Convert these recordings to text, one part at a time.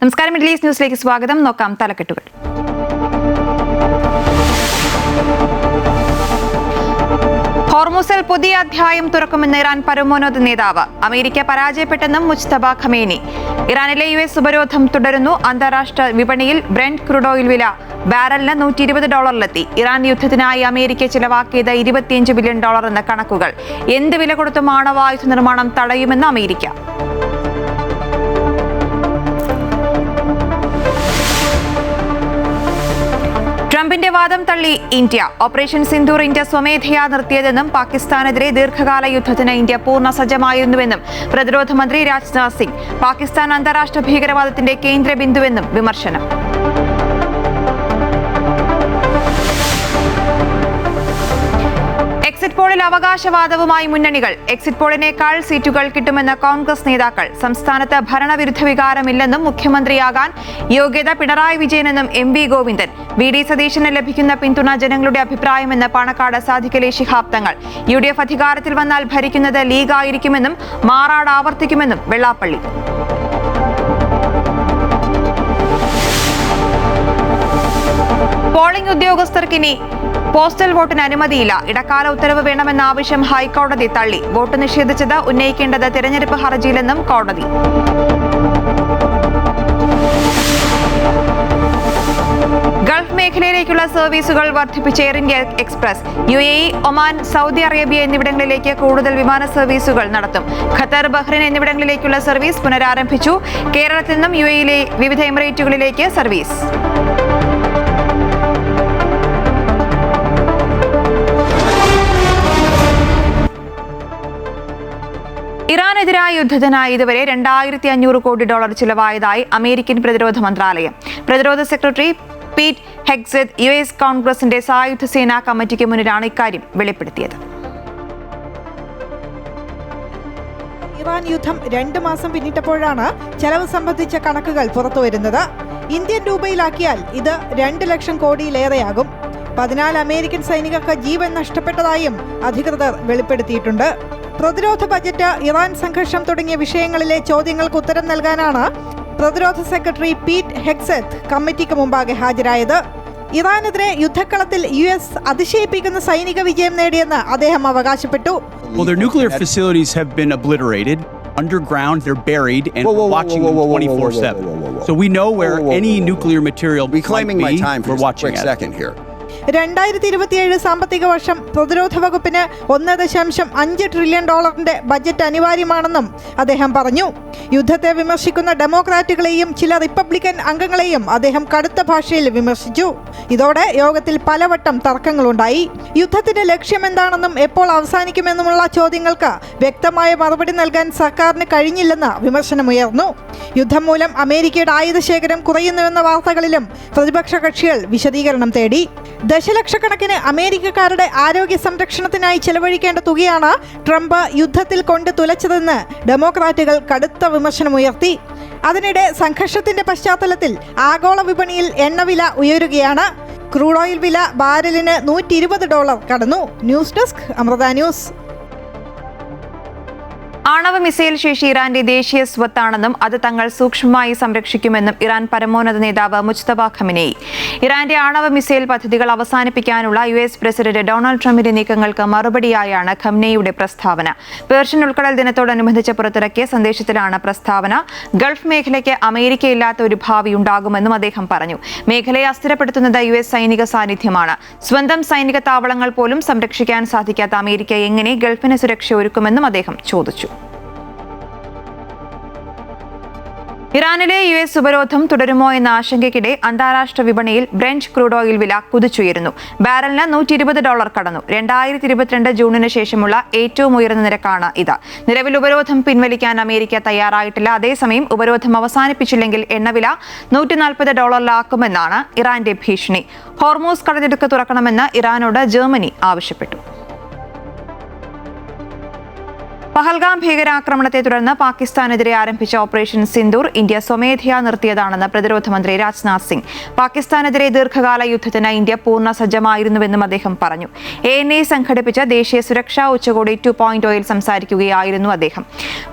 നമസ്കാരം, middle east ന്യൂസിലേക്ക് സ്വാഗതം. നോക്കാം തലക്കെട്ടുകൾ. ഹോർമുസിൽ പുതിയ അധ്യായം തുറക്കുമെന്ന് ഇറാൻ പരമോന്നത നേതാവ്. അമേരിക്ക പരാജയപ്പെട്ടെന്നും മുജ്തബ ഖമേനി. ഇറാനിലെ US ഉപരോധം തുടരുന്നു. അന്താരാഷ്ട്ര വിപണിയിൽ ബ്രെന്റ് ക്രൂഡ് ഓയിൽ വില ബാരലിന് $120 ഇറാൻ യുദ്ധത്തിനായി അമേരിക്ക ചിലവാക്കിയത് $25 ബില്യൺ എന്ന കണക്കുകൾ. എന്ത് വില കൊടുത്തും ആണവായുധ നിർമ്മാണം തടയുമെന്ന് അമേരിക്ക. ട്രംപിന്റെ വാദം തള്ളി ഇന്ത്യ. ഓപ്പറേഷൻ സിന്ദൂർ ഇന്ത്യ സ്വമേധയാ നിർത്തിയതെന്നും പാകിസ്ഥാനെതിരെ ദീർഘകാല യുദ്ധത്തിന് ഇന്ത്യ പൂർണ്ണ സജ്ജമായിരുന്നുവെന്നും പ്രതിരോധ മന്ത്രി രാജ്നാഥ് സിംഗ്. പാകിസ്ഥാൻ അന്താരാഷ്ട്ര ഭീകരവാദത്തിന്റെ കേന്ദ്ര ബിന്ദുവെന്നും വിമർശനം. എക്സിറ്റ് പോളിൽ അവകാശവാദവുമായി മുന്നണികൾ. എക്സിറ്റ് പോളിനേക്കാൾ സീറ്റുകൾ കിട്ടുമെന്ന് കോൺഗ്രസ് നേതാക്കൾ. സംസ്ഥാനത്ത് ഭരണവിരുദ്ധ വികാരമില്ലെന്നും മുഖ്യമന്ത്രിയാകാൻ യോഗ്യത പിണറായി വിജയനെന്നും MV ഗോവിന്ദൻ. VD സതീശന് ലഭിക്കുന്ന പിന്തുണ ജനങ്ങളുടെ അഭിപ്രായമെന്ന് പാണക്കാട് സാദിഖലി ശിഹാബ് തങ്ങൾ. UDF അധികാരത്തിൽ വന്നാൽ ഭരിക്കുന്നത് ലീഗായിരിക്കുമെന്നും മാറാട് ആവർത്തിക്കുമെന്നും വെള്ളാപ്പള്ളി. പോളിംഗ് ഉദ്യോഗസ്ഥർക്കിനി പോസ്റ്റൽ വോട്ടിന് അനുമതിയില്ല. ഇടക്കാല ഉത്തരവ് വേണമെന്ന ആവശ്യം ഹൈക്കോടതി തള്ളി. വോട്ട് നിഷേധിച്ചത് ഉന്നയിക്കേണ്ടത് തിരഞ്ഞെടുപ്പ് ഹർജിയിലെന്നും കോടതി. ഗൾഫ് മേഖലയിലേക്കുള്ള സർവീസുകൾ വർദ്ധിപ്പിച്ച air India express. UAE, Oman, Saudi Arabia എന്നിവിടങ്ങളിലേക്ക് കൂടുതൽ വിമാന സർവീസുകൾ നടത്തും. ഖത്തർ, ബഹ്റൈൻ എന്നിവിടങ്ങളിലേക്കുള്ള സർവീസ് പുനരാരംഭിച്ചു. കേരളത്തിൽ നിന്നും UAEയിലെ വിവിധ എമിറേറ്റുകളിലേക്ക് സർവീസ്. ഇറാനെതിരായ യുദ്ധത്തിനായി ഇതുവരെ $2500 കോടി ചിലവായതായി അമേരിക്കൻ പ്രതിരോധ മന്ത്രാലയം. പ്രതിരോധ സെക്രട്ടറി പീറ്റ് ഹെഗ്സെത്ത് US കോൺഗ്രസിന്റെ സായുധ സേനാ കമ്മിറ്റിക്ക് മുന്നിലാണ് ഇക്കാര്യം വെളിപ്പെടുത്തിയത്. ഇറാൻ യുദ്ധം 2 മാസം പിന്നിട്ടപ്പോഴാണ് ചെലവ് സംബന്ധിച്ച കണക്കുകൾ പുറത്തുവരുന്നത്. ഇന്ത്യൻ രൂപയിലാക്കിയാൽ ഇത് 2 ലക്ഷം കോടിയിലേറെയാകും. 14 അമേരിക്കൻ സൈനികർക്ക് ജീവൻ നഷ്ടപ്പെട്ടതായും അധികൃതർ വെളിപ്പെടുത്തിയിട്ടുണ്ട്. പ്രതിരോധ ബജറ്റ്, ഇറാൻ സംഘർഷം തുടങ്ങിയ വിഷയങ്ങളിലെ ചോദ്യങ്ങൾക്ക് ഉത്തരം നൽകാനാണ് പ്രതിരോധ സെക്രട്ടറി പീറ്റ് ഹെഗ്സെത്ത് കമ്മിറ്റിക്ക് മുമ്പാകെ ഹാജരായത്. ഇറാനെതിരെ യുദ്ധക്കളത്തിൽ US അതിശയിപ്പിക്കുന്ന സൈനിക വിജയം നേടിയെന്ന് അദ്ദേഹം അവകാശപ്പെട്ടു. Well, their nuclear facilities have been obliterated. Underground, they're buried and watching them 24/7. So we know where any nuclear material might be. We're watching it. 2027 സാമ്പത്തിക വർഷം പ്രതിരോധ വകുപ്പിന് $1.5 ട്രില്യൺ ബജറ്റ് അനിവാര്യമാണെന്നും അദ്ദേഹം പറഞ്ഞു. യുദ്ധത്തെ വിമർശിക്കുന്ന ഡെമോക്രാറ്റുകളെയും ചില റിപ്പബ്ലിക്കൻ അംഗങ്ങളെയും അദ്ദേഹം കടുത്ത ഭാഷയിൽ വിമർശിച്ചു. ഇതോടെ യോഗത്തിൽ പലവട്ടം തർക്കങ്ങളുണ്ടായി. യുദ്ധത്തിന്റെ ലക്ഷ്യമെന്താണെന്നും എപ്പോൾ അവസാനിക്കുമെന്നുമുള്ള ചോദ്യങ്ങൾക്ക് വ്യക്തമായ മറുപടി നൽകാൻ സർക്കാരിന് കഴിഞ്ഞില്ലെന്ന് വിമർശനമുയർന്നു. യുദ്ധം മൂലം അമേരിക്കയുടെ ആയുധശേഖരം കുറയുന്നുവെന്ന വാർത്തകളിലും പ്രതിപക്ഷ കക്ഷികൾ വിശദീകരണം തേടി. ദശലക്ഷക്കണക്കിന് അമേരിക്കക്കാരുടെ ആരോഗ്യ സംരക്ഷണത്തിനായി ചെലവഴിക്കേണ്ട തുകയാണ് ട്രംപ് യുദ്ധത്തിൽ കൊണ്ട് തുലച്ചതെന്ന് ഡെമോക്രാറ്റുകൾ കടുത്ത വിമർശനമുയർത്തി. അതിനിടെ സംഘർഷത്തിന്റെ പശ്ചാത്തലത്തിൽ ആഗോള വിപണിയിൽ എണ്ണവില ഉയരുകയാണ്. ക്രൂഡ് ഓയിൽ വില ബാരലിന് $120 കടന്നു. News desk, Amrita news. ആണവ മിസൈൽ ശേഷി ഇറാന്റെ ദേശീയ സ്വത്താണെന്നും അത് തങ്ങൾ സൂക്ഷ്മമായി സംരക്ഷിക്കുമെന്നും ഇറാൻ പരമോന്നത നേതാവ് മുജ്തബ ഖമേനി. ഇറാന്റെ ആണവ മിസൈൽ പദ്ധതികൾ അവസാനിപ്പിക്കാനുള്ള US പ്രസിഡന്റ് ഡൊണാൾഡ് ട്രംപിന്റെ നീക്കങ്ങൾക്ക് മറുപടിയായാണ് ഖമേനിയുടെ പ്രസ്താവന. പേർഷ്യൻ ഉൾക്കടൽ ദിനത്തോടനുബന്ധിച്ച് പുറത്തിറക്കിയ സന്ദേശത്തിലാണ് പ്രസ്താവന. ഗൾഫ് മേഖലയ്ക്ക് അമേരിക്കയില്ലാത്ത ഒരു ഭാവി ഉണ്ടാകുമെന്നും അദ്ദേഹം പറഞ്ഞു. മേഖലയെ അസ്ഥിരപ്പെടുത്തുന്നത് US സൈനിക സാന്നിധ്യമാണ്. സ്വന്തം സൈനിക താവളങ്ങൾ പോലും സംരക്ഷിക്കാൻ സാധിക്കാത്ത അമേരിക്ക എങ്ങനെ ഗൾഫിന് സുരക്ഷ ഒരുക്കുമെന്നും അദ്ദേഹം ചോദിച്ചു. ഇറാനിലെ US ഉപരോധം തുടരുമോ എന്ന ആശങ്കയ്ക്കിടെ അന്താരാഷ്ട്ര വിപണിയിൽ ബ്രെന്റ് ക്രൂഡ് ഓയിൽ വില കുതിച്ചുയരുന്നു. ബാരലിന് $120 കടന്നു. 2022 ജൂണിന് ശേഷമുള്ള ഏറ്റവും ഉയർന്ന നിരക്കാണ് ഇത്. നിലവിൽ ഉപരോധം പിൻവലിക്കാൻ അമേരിക്ക തയ്യാറായിട്ടില്ല. അതേസമയം ഉപരോധം അവസാനിപ്പിച്ചില്ലെങ്കിൽ എണ്ണവില $140 ഇറാന്റെ ഭീഷണി. ഹോർമൂസ് കടലിടുക്ക് തുറക്കണമെന്ന് ഇറാനോട് ജർമ്മനി ആവശ്യപ്പെട്ടു. പഹൽഗാം ഭീകരാക്രമണത്തെ തുടർന്ന് പാകിസ്ഥാനെതിരെ ആരംഭിച്ച ഓപ്പറേഷൻ സിന്ദൂർ ഇന്ത്യ സ്വമേധയാ നിർത്തിയതാണെന്ന് പ്രതിരോധ മന്ത്രി രാജ്നാഥ് സിംഗ്. പാകിസ്ഥാനെതിരെ ദീർഘകാല യുദ്ധത്തിന് ഇന്ത്യ പൂർണ്ണ സജ്ജമായിരുന്നുവെന്നും അദ്ദേഹം പറഞ്ഞു. ANA സംഘടിപ്പിച്ച ദേശീയ സുരക്ഷാ ഉച്ചകോടി 2.0 സംസാരിക്കുകയായിരുന്നു അദ്ദേഹം.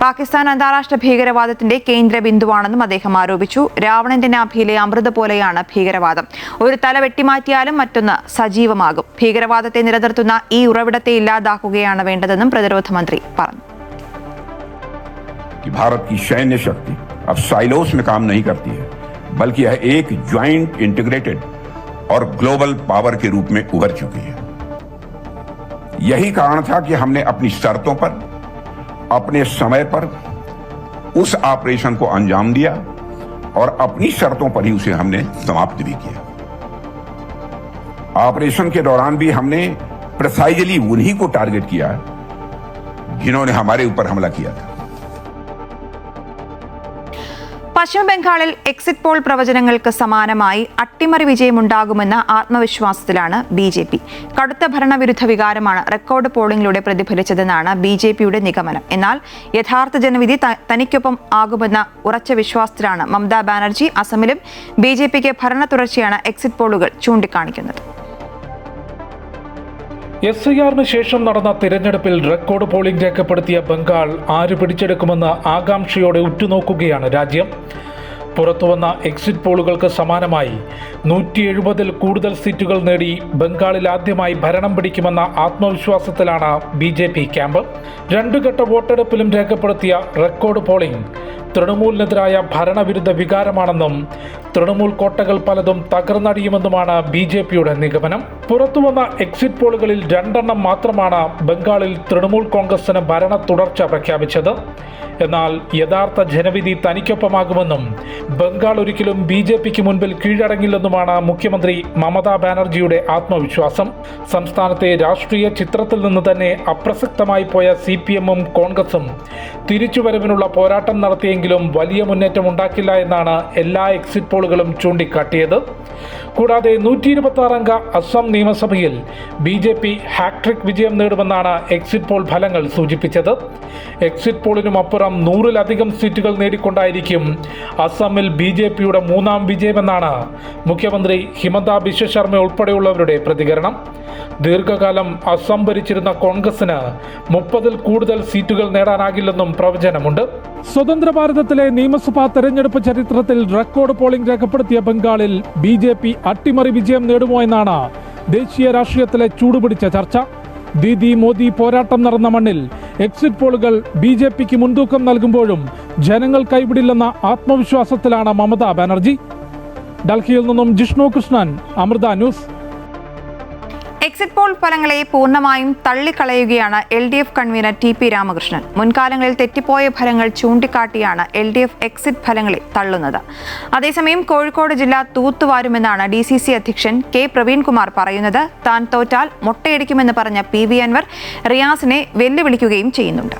പാകിസ്ഥാൻ അന്താരാഷ്ട്ര ഭീകരവാദത്തിന്റെ കേന്ദ്ര ബിന്ദുവാണെന്നും അദ്ദേഹം ആരോപിച്ചു. രാവണന്റെ നാഭിയിലെ അമൃത് പോലെയാണ് ഭീകരവാദം. ഒരു തല വെട്ടിമാറ്റിയാലും മറ്റൊന്ന് സജീവമാകും. ഭീകരവാദത്തെ നിലനിർത്തുന്ന ഈ ഉറവിടത്തെ ഇല്ലാതാക്കുകയാണ് വേണ്ടതെന്നും പ്രതിരോധ മന്ത്രി പറഞ്ഞു. कि भारत की सैन्य शक्ति अब साइलोस में काम नहीं करती है, बल्कि यह एक ज्वाइंट इंटीग्रेटेड और ग्लोबल पावर के रूप में उभर चुकी है. यही कारण था कि हमने अपनी शर्तों पर, अपने समय पर उस ऑपरेशन को अंजाम दिया और अपनी शर्तों पर ही उसे हमने समाप्त भी किया. ऑपरेशन के दौरान भी हमने प्रिसाइजली उन्हीं को टारगेट किया जिन्होंने हमारे ऊपर हमला किया था. പശ്ചിമബംഗാളിൽ എക്സിറ്റ് പോൾ പ്രവചനങ്ങൾക്ക് സമാനമായി അട്ടിമറി വിജയമുണ്ടാകുമെന്ന ആത്മവിശ്വാസത്തിലാണ് BJP. കടുത്ത ഭരണവിരുദ്ധ വികാരമാണ് റെക്കോർഡ് പോളിംഗിലൂടെ പ്രതിഫലിച്ചതെന്നാണ് BJPയുടെ നിഗമനം. എന്നാൽ യഥാർത്ഥ ജനവിധി തനിക്കൊപ്പം ആകുമെന്ന ഉറച്ച വിശ്വാസത്തിലാണ് മമതാ ബാനർജി. അസമിലും BJPക്ക് ഭരണ തുടർച്ചയാണ് എക്സിറ്റ് പോളുകൾ ചൂണ്ടിക്കാണിക്കുന്നത്. SIR-ന് ശേഷം നടന്ന തിരഞ്ഞെടുപ്പിൽ റെക്കോർഡ് പോളിംഗ് രേഖപ്പെടുത്തിയ ബംഗാൾ ആര് പിടിച്ചെടുക്കുമെന്ന് ആകാംക്ഷയോടെ ഉറ്റുനോക്കുകയാണ് രാജ്യം. പുറത്തുവന്ന എക്സിറ്റ് പോളുകൾക്ക് സമാനമായി 170-ൽ കൂടുതൽ സീറ്റുകൾ നേടി ബംഗാളിൽ ആദ്യമായി ഭരണം പിടിക്കുമെന്ന ആത്മവിശ്വാസത്തിലാണ് BJP ക്യാമ്പ്. 2 ഘട്ട വോട്ടെടുപ്പിലും രേഖപ്പെടുത്തിയ റെക്കോർഡ് പോളിംഗ് തൃണമൂലിനെതിരായ ഭരണവിരുദ്ധ വികാരമാണെന്നും തൃണമൂൽ കോട്ടകൾ പലതും തകർന്നടിയുമെന്നുമാണ് BJPയുടെ നിഗമനം. പുറത്തുവന്ന എക്സിറ്റ് പോളുകളിൽ 2 മാത്രമാണ് ബംഗാളിൽ തൃണമൂൽ കോൺഗ്രസിന് ഭരണ തുടർച്ച പ്രഖ്യാപിച്ചത്. എന്നാൽ യഥാർത്ഥ ജനവിധി തനിക്കൊപ്പമാകുമെന്നും ബംഗാൾ ഒരിക്കലും BJPക്ക് മുൻപിൽ കീഴടങ്ങില്ലെന്നുമാണ് മുഖ്യമന്ത്രി മമതാ ബാനർജിയുടെ ആത്മവിശ്വാസം. സംസ്ഥാനത്തെ രാഷ്ട്രീയ ചിത്രത്തിൽ നിന്ന് തന്നെ അപ്രസക്തമായി പോയ CPM-ഉം കോൺഗ്രസും തിരിച്ചുവരവിനുള്ള പോരാട്ടം നടത്തിയെങ്കിലും വലിയ മുന്നേറ്റം ഉണ്ടാക്കില്ല എന്നാണ് എല്ലാ എക്സിറ്റ് പോളുകളും ചൂണ്ടിക്കാട്ടിയത്. കൂടാതെ 126 അംഗ അസം നിയമസഭയിൽ BJP ഹാട്രിക് വിജയം നേടുമെന്നാണ് എക്സിറ്റ് പോൾ ഫലങ്ങൾ സൂചിപ്പിച്ചത്. എക്സിറ്റ് പോളിനും അപ്പുറം 100-ലധികം സീറ്റുകൾ നേടിക്കൊണ്ടായിരിക്കും അസമിൽ BJPയുടെ 3ാം വിജയമെന്നാണ് മുഖ്യമന്ത്രി ഹിമന്ത ബിശ്വ ശർമ്മ ഉൾപ്പെടെയുള്ളവരുടെ പ്രതികരണം. ദീർഘകാലം അസം ഭരിച്ചിരുന്ന കോൺഗ്രസിന് 30-ൽ കൂടുതൽ സീറ്റുകൾ നേടാനാകില്ലെന്നും പ്രവചനമുണ്ട്. സ്വതന്ത്ര ഭാരതത്തിലെ നിയമസഭാ തെരഞ്ഞെടുപ്പ് ചരിത്രത്തിൽ റെക്കോർഡ് പോളിംഗ് രേഖപ്പെടുത്തിയ ബംഗാളിൽ BJP അട്ടിമറി വിജയം നേടുമോ എന്നാണ് ദേശീയ രാഷ്ട്രീയത്തിലെ ചൂടുപിടിച്ച ചർച്ച. ദീദി മോദി പോരാട്ടം നടന്ന മണ്ണിൽ എക്സിറ്റ് പോളുകൾ BJPക്ക് മുൻതൂക്കം നൽകുമ്പോഴും ജനങ്ങൾ കൈവിടില്ലെന്ന ആത്മവിശ്വാസത്തിലാണ് മമതാ ബാനർജി. ഡൽഹിയിൽ നിന്നും Jishnu Krishnan, Amrita news. Exit poll ഫലങ്ങളെ പൂർണ്ണമായും തള്ളിക്കളയുകയാണ് LDF കൺവീനർ TP രാമകൃഷ്ണൻ. മുൻകാലങ്ങളിൽ തെറ്റിപ്പോയ ഫലങ്ങൾ ചൂണ്ടിക്കാട്ടിയാണ് LDF എക്സിറ്റ് ഫലങ്ങളെ തള്ളുന്നത്. അതേസമയം കോഴിക്കോട് ജില്ല തൂത്തുവാരുമെന്നാണ് DCC അധ്യക്ഷൻ K പ്രവീൺകുമാർ പറയുന്നത്. താൻ തോറ്റാൽ മൊട്ടയടിക്കുമെന്ന് പറഞ്ഞ PV അൻവർ റിയാസിനെ വെല്ലുവിളിക്കുകയും ചെയ്യുന്നുണ്ട്.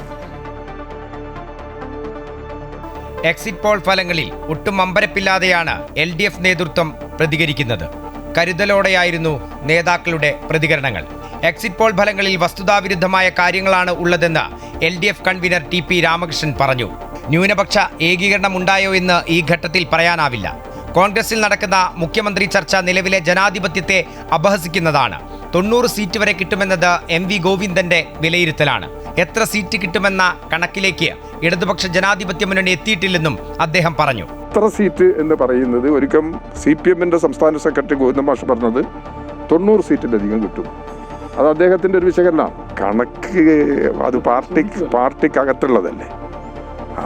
എക്സിറ്റ് പോൾ ഫലങ്ങളിൽ ഒട്ടും അമ്പരപ്പില്ലാതെയാണ് LDF നേതൃത്വം പ്രതികരിക്കുന്നത്. കരുതലോടെയായിരുന്നു നേതാക്കളുടെ പ്രതികരണങ്ങൾ. എക്സിറ്റ് പോൾ ഫലങ്ങളിൽ വസ്തുതാവിരുദ്ധമായ കാര്യങ്ങളാണ് ഉള്ളതെന്ന് LDF കൺവീനർ TP രാമകൃഷ്ണൻ പറഞ്ഞു. ന്യൂനപക്ഷ ഏകീകരണം ഉണ്ടായോ എന്ന് ഈ ഘട്ടത്തിൽ പറയാനാവില്ല. കോൺഗ്രസിൽ നടക്കുന്ന മുഖ്യമന്ത്രി ചർച്ച നിലവിലെ ജനാധിപത്യത്തെ അപഹസിക്കുന്നതാണ്. 90 സീറ്റ് വരെ കിട്ടുമെന്നത് MV ഗോവിന്ദന്റെ വിലയിരുത്തലാണ്. എത്ര സീറ്റ് കിട്ടുമെന്ന കണക്കിലേക്ക് ഇടതുപക്ഷ ജനാധിപത്യ മുന്നണി എത്തിയിട്ടില്ലെന്നും അദ്ദേഹം പറഞ്ഞു. എത്ര സീറ്റ് എന്ന് പറയുന്നത് ഒരിക്കൽ CPM-ന്റെ സംസ്ഥാന സെക്രട്ടറി ഗോവിന്ദ മാഷ് പറഞ്ഞത് 90 സീറ്റിലധികം കിട്ടും. അത് അദ്ദേഹത്തിൻ്റെ ഒരു വിശകലനമാണ്. കണക്ക് അത് പാർട്ടിക്കകത്തുള്ളതല്ലേ.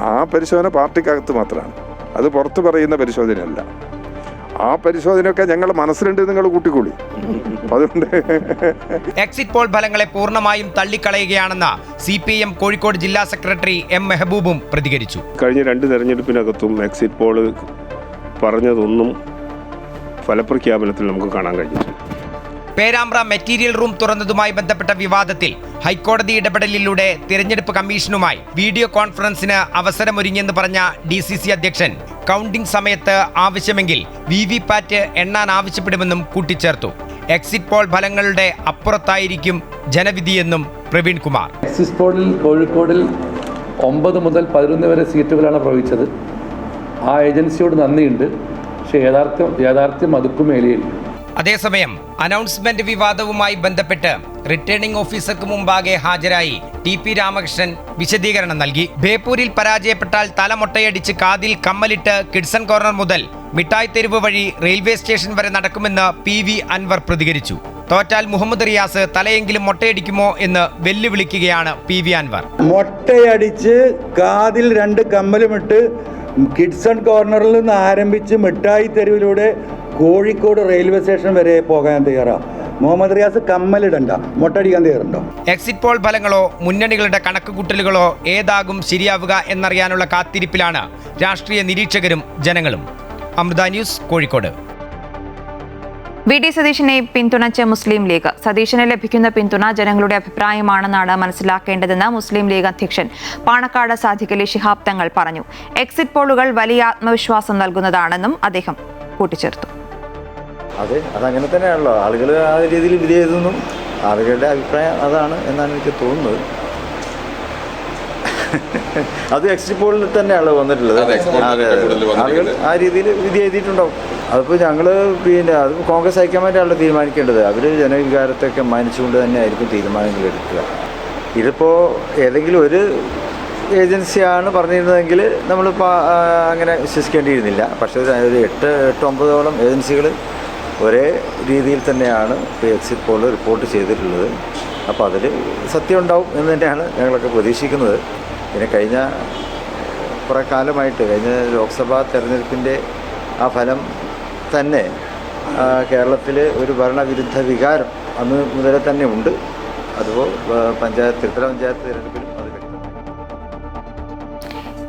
ആ പരിശോധന പാർട്ടിക്കകത്ത് മാത്രമാണ്, അത് പുറത്ത് പറയുന്ന പരിശോധനയല്ല. ആ പരിശോധനയൊക്കെ ഞങ്ങൾ മനസ്സിലുണ്ട്, നിങ്ങൾ കൂട്ടിക്കൂടി. അതുകൊണ്ട് എക്സിറ്റ് പോൾ ഫലങ്ങളെ പൂർണ്ണമായും തള്ളിക്കളയുകയാണെന്ന് CPM കോഴിക്കോട് ജില്ലാ സെക്രട്ടറി M മെഹബൂബും പ്രതികരിച്ചു. കഴിഞ്ഞ 2 തെരഞ്ഞെടുപ്പിനകത്തും എക്സിറ്റ് പോൾ പറഞ്ഞതൊന്നും ഫലപ്രഖ്യാപനത്തിൽ നമുക്ക് കാണാൻ കഴിഞ്ഞിട്ടില്ല. പേരാമ്പ്ര മെറ്റീരിയൽ റൂം തുറന്നതുമായി ബന്ധപ്പെട്ട വിവാദത്തിൽ ഹൈക്കോടതി ഇടപെടലിലൂടെ തിരഞ്ഞെടുപ്പ് കമ്മീഷനുമായി വീഡിയോ കോൺഫറൻസിന് അവസരമൊരുങ്ങിയെന്ന് പറഞ്ഞ DCC അധ്യക്ഷൻ കൗണ്ടിംഗ് സമയത്ത് ആവശ്യമെങ്കിൽ VVPAT എണ്ണാൻ ആവശ്യപ്പെടുമെന്നും കൂട്ടിച്ചേർത്തു. എക്സിറ്റ് പോൾ ഫലങ്ങളുടെ അപ്പുറത്തായിരിക്കും ജനവിധിയെന്നും പ്രവീൺ കുമാർ. എക്സിറ്റ് പോളിൽ കോഴിക്കോടിൽ 9 മുതൽ 11 വരെ സീറ്റുകളാണ് പ്രവഹിച്ചത്. ആ ഏജൻസിയോട് നന്ദിയുണ്ട്. പക്ഷേ യാഥാർത്ഥ്യം അതുക്കും മേലെയുണ്ട്. അതേസമയം അനൗൺസ്മെന്റ് വിവാദവുമായി ബന്ധപ്പെട്ട് റിട്ടേണിംഗ് ഓഫീസർക്ക് മുമ്പാകെ ഹാജരായി ടി.പി. രാമകൃഷ്ണൻ വിശദീകരണം നൽകി. ബേപ്പൂരിൽ പരാജയപ്പെട്ടാൽ തലമൊട്ടയടിച്ച് കാതിൽ കമ്മലിട്ട് കിഡ്സൺ കോർണർ മുതൽ മിഠായി തെരുവ് വഴി റെയിൽവേ സ്റ്റേഷൻ വരെ നടക്കുമെന്ന് പി.വി. അൻവർ പ്രതികരിച്ചു. തോറ്റാൽ മുഹമ്മദ് റിയാസ് തലയെങ്കിലും മൊട്ടയടിക്കുമോ എന്ന് വെല്ലുവിളിക്കുകയാണ് പി.വി. അൻവർ. മൊട്ടയടിച്ച് കാതിൽ 2 കമ്മലുമിട്ട് കിഡ്സൺ കോർണറിൽ നിന്ന് ആരംഭിച്ച് മിഠായി തെരുവിലൂടെ കോഴിക്കോട് റെയിൽവേ സ്റ്റേഷൻ വരെ പോകാൻ തയ്യാറാണ്. മുഹമ്മദ് റിയാസ് കമ്മലിടണ്ട, മൊട്ടടിക്കാൻ തയ്യാറുണ്ടോ? എക്സിറ്റ് പോൾ ഫലങ്ങളോ മുന്നണികളുടെ കണക്കുകൂട്ടലുകളോ ഏതാകും ശരിയാവുക എന്നറിയാനുള്ള കാത്തിരിപ്പിലാണ് രാഷ്ട്രീയ നിരീക്ഷകരും ജനങ്ങളും. അമൃത ന്യൂസ്, കോഴിക്കോട്. വി.ഡി. സതീശനെ പിന്തുണച്ച് മുസ്ലിം ലീഗ്. സതീശന് ലഭിക്കുന്ന പിന്തുണ ജനങ്ങളുടെ അഭിപ്രായമാണെന്നാണ് മനസ്സിലാക്കേണ്ടതെന്ന് മുസ്ലിം ലീഗ് അധ്യക്ഷൻ പാണക്കാട് സാദിഖ് അലി ശിഹാബ് തങ്ങൾ പറഞ്ഞു. എക്സിറ്റ് പോളുകൾ വലിയ ആത്മവിശ്വാസം നൽകുന്നതാണെന്നും അദ്ദേഹം കൂട്ടിച്ചേർത്തു. അതെ, അതങ്ങനെ തന്നെയാണല്ലോ. ആളുകൾ ആ രീതിയിൽ വിലയിരുത്തുന്നു. ആളുകളുടെ അഭിപ്രായം അതാണ് എന്നാണ് എനിക്ക് തോന്നുന്നത്. അത് എക്സിറ്റ് പോളിൽ തന്നെയാണല്ലോ വന്നിട്ടുള്ളത്. ആളുകൾ ആ രീതിയിൽ വിധി എഴുതിയിട്ടുണ്ടാവും. അതിപ്പോൾ ഞങ്ങൾ അത് കോൺഗ്രസ് ഹൈക്കമാൻഡാണല്ലോ തീരുമാനിക്കേണ്ടത്. അവർ ജനവികാരത്തൊക്കെ മാനിച്ചുകൊണ്ട് തന്നെ ആയിരിക്കും തീരുമാനങ്ങൾ എടുക്കുക. ഇതിപ്പോൾ ഏതെങ്കിലും ഒരു ഏജൻസിയാണ് പറഞ്ഞിരുന്നതെങ്കിൽ നമ്മളിപ്പോൾ അങ്ങനെ വിശ്വസിക്കേണ്ടിയിരുന്നില്ല. പക്ഷേ ഒരു 8-9ഓളം ഏജൻസികൾ ഒരേ രീതിയിൽ തന്നെയാണ് ഇപ്പോൾ എക്സിറ്റ് പോൾ റിപ്പോർട്ട് ചെയ്തിട്ടുള്ളത്. അപ്പോൾ അതിൽ സത്യം ഉണ്ടാവും എന്ന് തന്നെയാണ് ഞങ്ങളൊക്കെ പ്രതീക്ഷിക്കുന്നത്. പിന്നെ കഴിഞ്ഞ കുറേ കാലമായിട്ട് കഴിഞ്ഞ ലോക്സഭാ തെരഞ്ഞെടുപ്പിൻ്റെ ആ ഫലം തന്നെ കേരളത്തിൽ ഒരു ഭരണവിരുദ്ധ വികാരം അന്ന് മുതലേ തന്നെ ഉണ്ട്. അതുപോലെ ത്രിതല പഞ്ചായത്ത് തിരഞ്ഞെടുപ്പിലും അത് വ്യക്തമായി.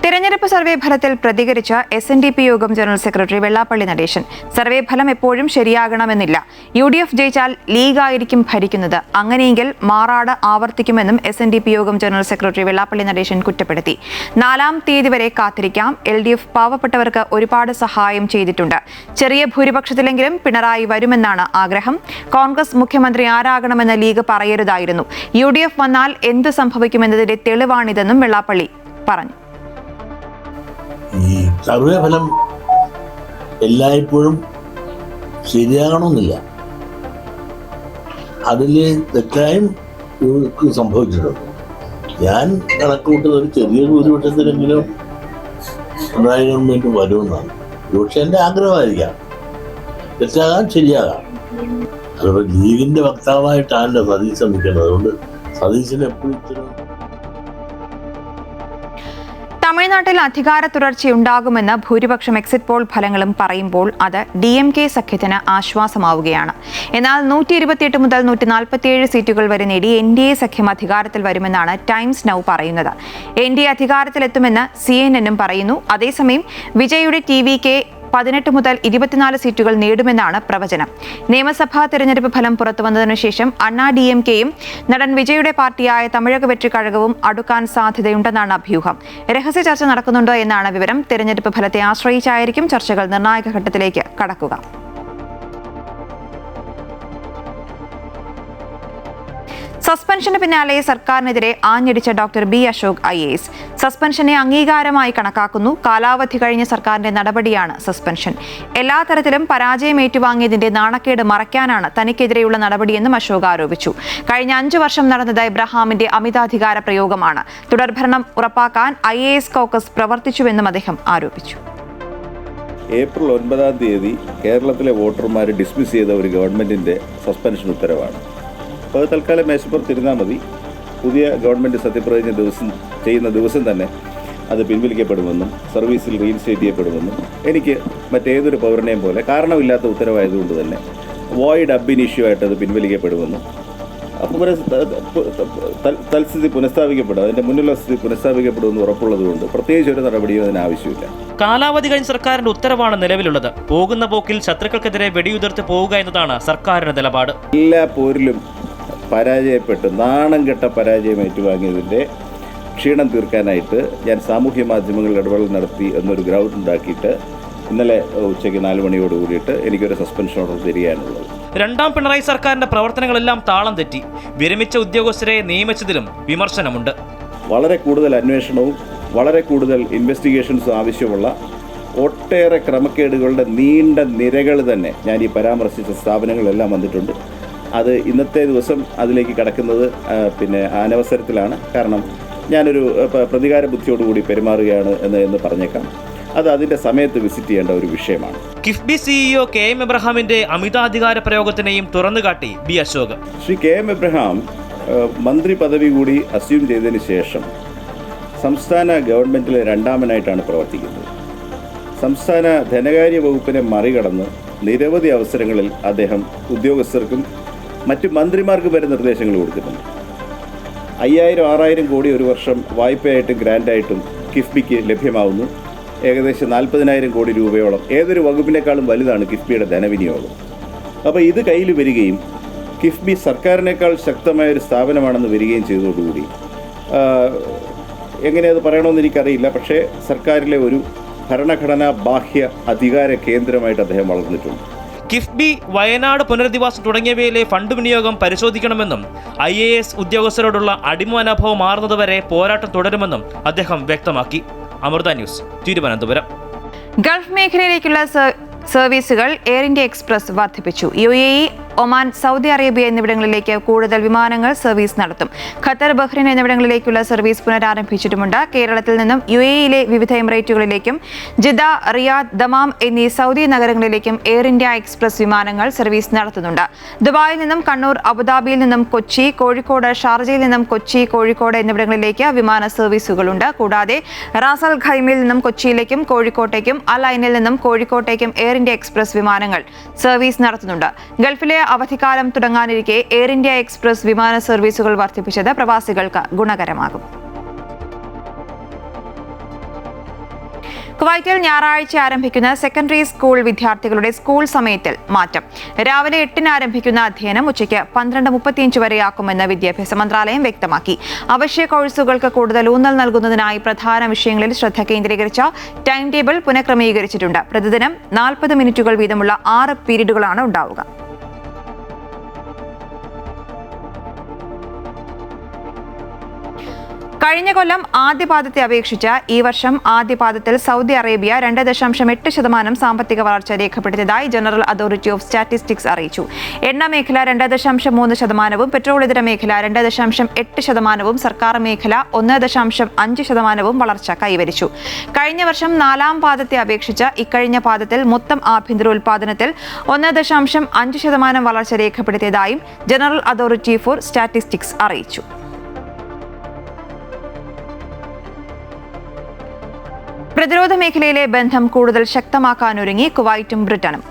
തെരഞ്ഞെടുപ്പ് സർവേ ഫലത്തിൽ പ്രതികരിച്ച SNDP യോഗം general secretary Vellappally Natesan. Survey ഫലം എപ്പോഴും ശരിയാകണമെന്നില്ല. UDF ജയിച്ചാൽ ലീഗായിരിക്കും ഭരിക്കുന്നത്. അങ്ങനെയെങ്കിൽ മാറാട് ആവർത്തിക്കുമെന്നും SNDP യോഗം ജനറൽ സെക്രട്ടറി വെള്ളാപ്പള്ളി നടേശൻ കുറ്റപ്പെടുത്തി. 4-ാം തീയതി വരെ കാത്തിരിക്കാം. LDF പാവപ്പെട്ടവർക്ക് ഒരുപാട് സഹായം ചെയ്തിട്ടുണ്ട്. ചെറിയ ഭൂരിപക്ഷത്തിലെങ്കിലും പിണറായി വരുമെന്നാണ് ആഗ്രഹം. കോൺഗ്രസ് മുഖ്യമന്ത്രി ആരാകണമെന്ന് ലീഗ് പറയരുതായിരുന്നു. UDF വന്നാൽ എന്ത് സംഭവിക്കുമെന്നതിന്റെ തെളിവാണിതെന്നും വെള്ളാപ്പള്ളി പറഞ്ഞു. ഈ സർവേ ഫലം എല്ലായ്പ്പോഴും ശരിയാകണമെന്നില്ല. അതിൽ തെറ്റായും സംഭവിച്ചിട്ടുണ്ട്. ഞാൻ കണക്കുകൂട്ടുന്നത് ഒരു ചെറിയ ഭൂരിപക്ഷത്തിലെങ്കിലും പിണറായി ഗവൺമെന്റ് വരുമെന്നാണ്. പക്ഷെ എൻ്റെ ആഗ്രഹമായിരിക്കാം. തെറ്റാകാം, ശരിയാകാം. അതിപ്പോൾ ലീഗിന്റെ വക്താവായിട്ടാണല്ലോ സതീശൻ നിൽക്കുന്നത്. അതുകൊണ്ട് സതീശന് എപ്പോഴും ഇത്തരം തമിഴ്നാട്ടിൽ അധികാര തുടർച്ചയുണ്ടാകുമെന്ന് ഭൂരിപക്ഷം എക്സിറ്റ് പോൾ ഫലങ്ങളും പറയുമ്പോൾ അത് DMK സഖ്യത്തിന് ആശ്വാസമാവുകയാണ്. എന്നാൽ 128 മുതൽ 147 സീറ്റുകൾ വരെ നേടി NDA സഖ്യം അധികാരത്തിൽ വരുമെന്നാണ് ടൈംസ് നൗ പറയുന്നത്. NDA അധികാരത്തിലെത്തുമെന്ന് CNN പറയുന്നു. അതേസമയം വിജയുടെ TVK 18 മുതൽ 24 സീറ്റുകൾ നേടുമെന്നാണ് പ്രവചനം. നിയമസഭാ തെരഞ്ഞെടുപ്പ് ഫലം പുറത്തുവന്നതിനു ശേഷം അണ്ണാ DMKയും നടൻ വിജയുടെ പാർട്ടിയായ തമിഴക വെട്രി കഴകവും അടുക്കാൻ സാധ്യതയുണ്ടെന്നാണ് അഭ്യൂഹം. രഹസ്യ ചർച്ച നടക്കുന്നുണ്ടോ എന്നാണ് വിവരം. തെരഞ്ഞെടുപ്പ് ഫലത്തെ ആശ്രയിച്ചായിരിക്കും ചർച്ചകൾ നിർണായക ഘട്ടത്തിലേക്ക് കടക്കുക. സസ്പെൻഷന് പിന്നാലെ സർക്കാരിനെതിരെ ആഞ്ഞടിച്ച ഡോക്ടർ B. അശോക് IAS. സസ്പെൻഷനെ അംഗീകാരമായി കണക്കാക്കുന്നു. കാലാവധി കഴിഞ്ഞ സർക്കാരിന്റെ നടപടിയാണ് സസ്പെൻഷൻ. എല്ലാ തരത്തിലും പരാജയം ഏറ്റുവാങ്ങിയതിന്റെ നാണക്കേട് മറയ്ക്കാനാണ് തനിക്കെതിരെയുള്ള നടപടിയെന്നും അശോക് ആരോപിച്ചു. കഴിഞ്ഞ 5 വർഷം നടന്നത് എബ്രഹാമിന്റെ അമിതാധികാര പ്രയോഗമാണ്. തുടർഭരണം ഉറപ്പാക്കാൻ IAS കോക്കസ് പ്രവർത്തിച്ചുവെന്നും അദ്ദേഹം ആരോപിച്ചു. ഏപ്രിൽ 9-ാം തീയതി കേരളത്തിലെ വോട്ടർമാരെ ഡിസ്മിസ് ചെയ്ത ഒരു ഗവൺമെന്റിന്റെ സസ്പെൻഷൻ ഉത്തരവാണ്. അപ്പോൾ അത് തൽക്കാലം മേശപ്പുറത്തിരുന്നാൽ മതി. പുതിയ ഗവൺമെൻറ് സത്യപ്രതിജ്ഞ ചെയ്യുന്ന ദിവസം തന്നെ അത് പിൻവലിക്കപ്പെടുമെന്നും സർവീസിൽ റീഇൻസ്റ്റേറ്റ് ചെയ്യപ്പെടുമെന്നും എനിക്ക് മറ്റേതൊരു പൗരനെയും പോലെ കാരണമില്ലാത്ത ഉത്തരവായതുകൊണ്ട് തന്നെ വോയിഡ് അബ് ഇനിഷ്യൂ ആയിട്ട് അത് പിൻവലിക്കപ്പെടുമെന്നും തൽസ്ഥിതി പുനഃസ്ഥാപിക്കപ്പെടും, അതിൻ്റെ മുന്നിലുള്ള സ്ഥിതി പുനഃസ്ഥാപിക്കപ്പെടുമെന്ന് ഉറപ്പുള്ളതുകൊണ്ട് പ്രത്യേകിച്ച് ഒരു നടപടിയും അതിന് ആവശ്യമില്ല. കാലാവധി കഴിഞ്ഞ സർക്കാരിന്റെ ഉത്തരവാണ് നിലവിലുള്ളത്. പോകുന്ന പോക്കിൽ ശത്രുക്കൾക്കെതിരെ വെടിയുതിർത്ത് പോവുക എന്നതാണ് സർക്കാരിന്റെ നിലപാട്. എല്ലാ പോരിലും പരാജയപ്പെട്ട് നാണം കെട്ട പരാജയം ഏറ്റുവാങ്ങിയതിൻ്റെ ക്ഷീണം തീർക്കാനായിട്ട് ഞാൻ സാമൂഹ്യ മാധ്യമങ്ങളിൽ ഇടപെടൽ നടത്തി എന്നൊരു ഗ്രൗണ്ട് ഉണ്ടാക്കിയിട്ട് ഇന്നലെ ഉച്ചയ്ക്ക് 4 മണിയോട് കൂടിയിട്ട് എനിക്കൊരു സസ്പെൻഷൻ ഓർഡർ തരികയാണുള്ളത്. 2ാം പിണറായി സർക്കാരിന്റെ പ്രവർത്തനങ്ങളെല്ലാം താളം തെറ്റി. വിരമിച്ച ഉദ്യോഗസ്ഥരെ നിയമിച്ചതിലും വിമർശനമുണ്ട്. വളരെ കൂടുതൽ അന്വേഷണവും വളരെ കൂടുതൽ ഇൻവെസ്റ്റിഗേഷൻസും ആവശ്യമുള്ള ഒട്ടേറെ ക്രമക്കേടുകളുടെ നീണ്ട നിരകൾ തന്നെ ഞാൻ ഈ പരാമർശിച്ച സ്ഥാപനങ്ങളെല്ലാം വന്നിട്ടുണ്ട്. അത് ഇന്നത്തെ ദിവസം അതിലേക്ക് കടക്കുന്നത് അനവസരത്തിലാണ്. കാരണം ഞാനൊരു പ്രതികാര ബുദ്ധിയോടുകൂടി പെരുമാറുകയാണ് എന്ന് പറഞ്ഞേക്കാം. അത് അതിൻ്റെ സമയത്ത് വിസിറ്റ് ചെയ്യേണ്ട ഒരു വിഷയമാണ്. കിഫ്ബി സിഇഒ KM എബ്രഹാമിന്റെ അമിതാധികാര പ്രയോഗത്തിനെയും തുറന്നുകാട്ടി ബി അശോക്. ശ്രീ KM എബ്രഹാം മന്ത്രി പദവി കൂടി അസ്യൂം ചെയ്തതിന് ശേഷം സംസ്ഥാന ഗവൺമെൻറ്റിലെ രണ്ടാമനായിട്ടാണ് പ്രവർത്തിക്കുന്നത്. സംസ്ഥാന ധനകാര്യ വകുപ്പിനെ മറികടന്ന് നിരവധി അവസരങ്ങളിൽ അദ്ദേഹം ഉദ്യോഗസ്ഥർക്കും മറ്റ് മന്ത്രിമാർക്കും വരെ നിർദ്ദേശങ്ങൾ കൊടുക്കുന്നുണ്ട്. 5000-6000 കോടി ഒരു വർഷം വായ്പയായിട്ടും ഗ്രാൻഡായിട്ടും കിഫ്ബിക്ക് ലഭ്യമാവുന്നു. ഏകദേശം 40,000 കോടി രൂപയോളം ഏതൊരു വകുപ്പിനേക്കാളും വലുതാണ് കിഫ്ബിയുടെ ധനവിനിയോഗം. അപ്പോൾ ഇത് കയ്യിൽ വരികയും കിഫ്ബി സർക്കാരിനേക്കാൾ ശക്തമായൊരു സ്ഥാപനമാണെന്ന് വരികയും ചെയ്തതോടുകൂടി എങ്ങനെയത് പറയണമെന്ന് എനിക്കറിയില്ല, പക്ഷേ സർക്കാരിലെ ഒരു ഭരണഘടനാ ബാഹ്യ അധികാര കേന്ദ്രമായിട്ട് അദ്ദേഹം വളർന്നിട്ടുണ്ട്. കിഫ്ബി, വയനാട് പുനരധിവാസം തുടങ്ങിയവയിലെ ഫണ്ട് വിനിയോഗം പരിശോധിക്കണമെന്നും IAS ഉദ്യോഗസ്ഥരോടുള്ള അടിമനോഭാവം മാറുന്നതുവരെ പോരാട്ടം തുടരുമെന്നും അദ്ദേഹം വ്യക്തമാക്കി. അമൃത ന്യൂസ്, തിരുവനന്തപുരം. ഗൾഫ് മേഖലയിലേക്കുള്ള സർവീസുകൾ എയർ ഇന്ത്യ എക്സ്പ്രസ് വർദ്ധിപ്പിച്ചു. UAE, ഒമാൻ, സൗദി അറേബ്യ എന്നിവിടങ്ങളിലേക്ക് കൂടുതൽ വിമാനങ്ങൾ സർവീസ് നടത്തും. ഖത്തർ, ബഹ്റിൻ എന്നിവിടങ്ങളിലേക്കുള്ള സർവീസ് പുനരാരംഭിച്ചിട്ടുമുണ്ട്. കേരളത്തിൽ നിന്നും UAEയിലെ വിവിധ എമിറേറ്റുകളിലേക്കും ജിദ്ദ, റിയാദ്, ദമാം എന്നീ സൗദി നഗരങ്ങളിലേക്കും എയർ ഇന്ത്യ എക്സ്പ്രസ് വിമാനങ്ങൾ സർവീസ് നടത്തുന്നുണ്ട്. ദുബായിൽ നിന്നും കണ്ണൂർ, അബുദാബിയിൽ നിന്നും കൊച്ചി, കോഴിക്കോട്, ഷാർജയിൽ നിന്നും കൊച്ചി, കോഴിക്കോട് എന്നിവിടങ്ങളിലേക്ക് വിമാന സർവീസുകളുണ്ട്. കൂടാതെ റാസ് അൽ ഖൈമിൽ നിന്നും കൊച്ചിയിലേക്കും കോഴിക്കോട്ടേക്കും, അൽ ഐനിൽ നിന്നും കോഴിക്കോട്ടേക്കും എയർ ഇന്ത്യ എക്സ്പ്രസ് വിമാനങ്ങൾ സർവീസ് നടത്തുന്നുണ്ട്. ഗൾഫിലെ അവധിക്കാലം തുടങ്ങാനിരിക്കെ എയർ ഇന്ത്യ എക്സ്പ്രസ് വിമാന സർവീസുകൾ വർദ്ധിപ്പിച്ചത് പ്രവാസികൾക്ക് ഗുണകരമാകും. കുവൈറ്റിൽ ഞായറാഴ്ച ആരംഭിക്കുന്ന സെക്കൻഡറി സ്കൂൾ വിദ്യാർത്ഥികളുടെ സ്കൂൾ സമയത്തിൽ മാറ്റം. രാവിലെ 8-ന് ആരംഭിക്കുന്ന അധ്യയനം ഉച്ചയ്ക്ക് 12:35 വരെയാക്കുമെന്ന് വിദ്യാഭ്യാസ മന്ത്രാലയം വ്യക്തമാക്കി. അവശ്യ കോഴ്സുകൾക്ക് കൂടുതൽ ഊന്നൽ നൽകുന്നതിനായി പ്രധാന വിഷയങ്ങളിൽ ശ്രദ്ധ കേന്ദ്രീകരിച്ച ടൈം ടേബിൾ പുനഃക്രമീകരിച്ചിട്ടുണ്ട്. പ്രതിദിനം 40 മിനിറ്റുകൾ വീതമുള്ള 6 പീരീഡുകളാണ് ഉണ്ടാവുക. കഴിഞ്ഞ കൊല്ലം ആദ്യപാദത്തെ അപേക്ഷിച്ച് ഈ വർഷം ആദ്യപാദത്തിൽ സൗദി അറേബ്യ 2.8% സാമ്പത്തിക വളർച്ച രേഖപ്പെടുത്തിയതായി ജനറൽ അതോറിറ്റി ഓഫ് സ്റ്റാറ്റിസ്റ്റിക്സ് അറിയിച്ചു. എണ്ണ മേഖല 2.3%, പെട്രോൾ ഇതര മേഖല 2.8%, സർക്കാർ മേഖല 1.5% വളർച്ച കൈവരിച്ചു. കഴിഞ്ഞ വർഷം 4-ാം പാദത്തെ അപേക്ഷിച്ച് ഇക്കഴിഞ്ഞ പാദത്തിൽ മൊത്തം ആഭ്യന്തര ഉൽപാദനത്തിൽ 1.5% വളർച്ച രേഖപ്പെടുത്തിയതായും ജനറൽ അതോറിറ്റി ഫോർ സ്റ്റാറ്റിസ്റ്റിക്സ് അറിയിച്ചു. പ്രതിരോധ മേഖലയിലെ ബന്ധം കൂടുതൽ ശക്തമാക്കാനൊരുങ്ങി കുവൈറ്റും ബ്രിട്ടനും.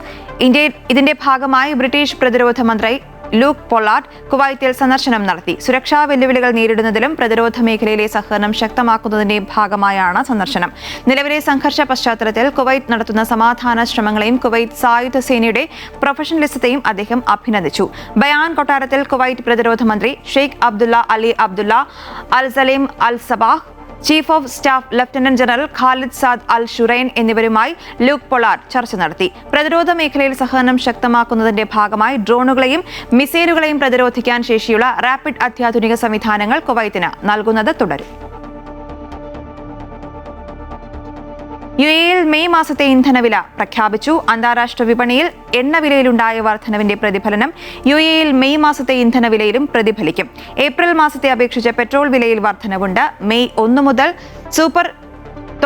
ഇതിന്റെ ഭാഗമായി ബ്രിട്ടീഷ് പ്രതിരോധ മന്ത്രി ലൂക്ക് പൊള്ളാർഡ് കുവൈറ്റിൽ സന്ദർശനം നടത്തി. സുരക്ഷാ വെല്ലുവിളികൾ നേരിടുന്നതിലും പ്രതിരോധ മേഖലയിലെ സഹകരണം ശക്തമാക്കുന്നതിന്റെ ഭാഗമായാണ് സന്ദർശനം. നിലവിലെ സംഘർഷ പശ്ചാത്തലത്തിൽ കുവൈറ്റ് നടത്തുന്ന സമാധാന ശ്രമങ്ങളെയും കുവൈറ്റ് സായുധ സേനയുടെ പ്രൊഫഷണലിസത്തെയും അദ്ദേഹം അഭിനന്ദിച്ചു. ബയാൻ കൊട്ടാരത്തിൽ കുവൈറ്റ് പ്രതിരോധ മന്ത്രി Sheikh Abdullah Ali Abdullah Al Salem Al Sabah, chief of staff lieutenant general Khalid Saad Al Shurain എന്നിവരുമായി ലൂക്ക് പൊള്ളാർഡ് ചർച്ച നടത്തി. പ്രതിരോധ മേഖലയിൽ സഹകരണം ശക്തമാക്കുന്നതിന്റെ ഭാഗമായി ഡ്രോണുകളെയും മിസൈലുകളെയും പ്രതിരോധിക്കാൻ ശേഷിയുള്ള റാപ്പിഡ് അത്യാധുനിക സംവിധാനങ്ങൾ കുവൈത്തിന് നൽകുന്നത് തുടരും. UAEയിൽ മെയ് മാസത്തെ ഇന്ധനവില പ്രഖ്യാപിച്ചു. അന്താരാഷ്ട്ര വിപണിയിൽ എണ്ണവിലയിലുണ്ടായ വർധനവിന്റെ പ്രതിഫലനം UAEയിൽ മെയ് മാസത്തെ ഇന്ധനവിലയിലും പ്രതിഫലിക്കും. ഏപ്രിൽ മാസത്തെ അപേക്ഷിച്ച് പെട്രോൾ വിലയിൽ വർധനവുണ്ട്. മെയ് 1 മുതൽ സൂപ്പർ